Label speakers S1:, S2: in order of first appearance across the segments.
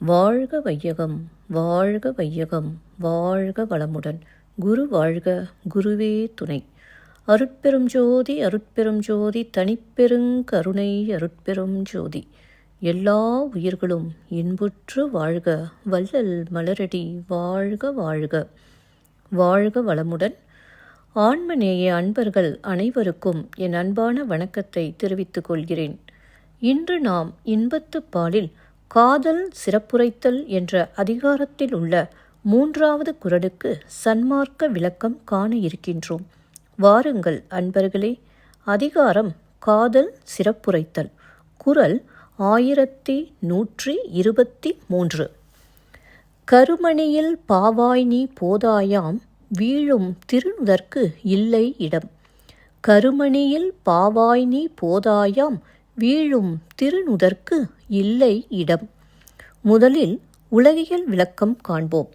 S1: வாழ்க வையகம், வாழ்க வையகம், வாழ்க வளமுடன். குரு வாழ்க, குருவே துணை. அருட்பெரும் ஜோதி, அருட்பெரும் ஜோதி, தனிப்பெருங் கருணை, அருட்பெரும் ஜோதி. எல்லா உயிர்களும் இன்புற்று வாழ்க, வள்ளல் மலரடி வாழ்க வாழ்க. வாழ்க வளமுடன். ஆன்மநேய அன்பர்கள் அனைவருக்கும் என் அன்பான வணக்கத்தை தெரிவித்துக் கொள்கிறேன். இன்று நாம் இன்பத்துப் பாலில் காதல் சிறப்புரைத்தல் என்ற அதிகாரத்தில் உள்ள 3வது குறளுக்கு சன்மார்க்க விளக்கம் காண இருக்கின்றோம். வாருங்கள் அன்பர்களே. அதிகாரம் காதல் சிறப்புரைத்தல். குறள் 1123. கருமணியில் பாவாய் நீ போதாயாம், வீழும் திருநுதற்கு இல்லை இடம். கருமணியில் பாவாய் நீ போதாயாம், வீழும் திருநுதற்கு இல்லை இடம். முதலில் உலகியல் விளக்கம் காண்போம்.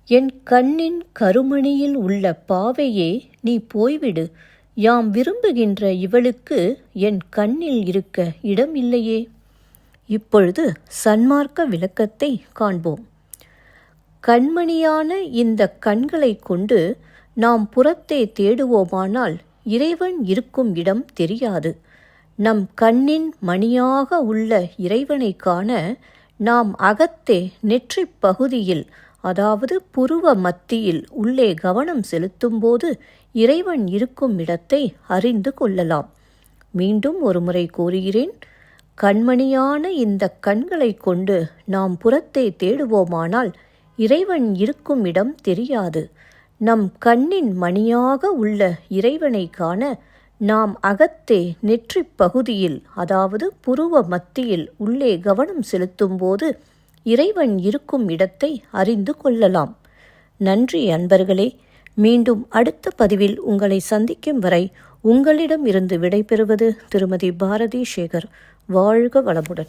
S1: என் கண்ணின் கருமணியில் உள்ள பாவையே நீ போய்விடு, யாம் விரும்புகின்ற இவளுக்கு என் கண்ணில் இருக்க இடம் இல்லையே. இப்பொழுது சன்மார்க்க விளக்கத்தை காண்போம். கண்மணியான இந்த கண்களை கொண்டு நாம் புறத்தே தேடுவோமானால் இறைவன் இருக்கும் இடம் தெரியாது. நம் கண்ணின் மணியாக உள்ள இறைவனை காண நாம் அகத்தே நெற்றிப் பகுதியில், அதாவது புருவ மத்தியில் உள்ளே கவனம் செலுத்தும்போது இறைவன் இருக்கும் இடத்தை அறிந்து கொள்ளலாம். மீண்டும் ஒரு முறை கூறுகிறேன். கண்மணியான இந்த கண்களை கொண்டு நாம் புறத்தே தேடுவோமானால் இறைவன் இருக்கும் இடம் தெரியாது. நம் கண்ணின் மணியாக உள்ள இறைவனை காண நாம் அகத்தே நெற்றிப் பகுதியில், அதாவது புருவ மத்தியில் உள்ளே கவனம் செலுத்தும்போது இறைவன் இருக்கும் இடத்தை அறிந்து கொள்ளலாம். நன்றி அன்பர்களே. மீண்டும் அடுத்த பதிவில் உங்களை சந்திக்கும் வரை உங்களிடம் இருந்து விடைபெறுவது திருமதி பாரதி சேகர். வாழ்க வளமுடன்.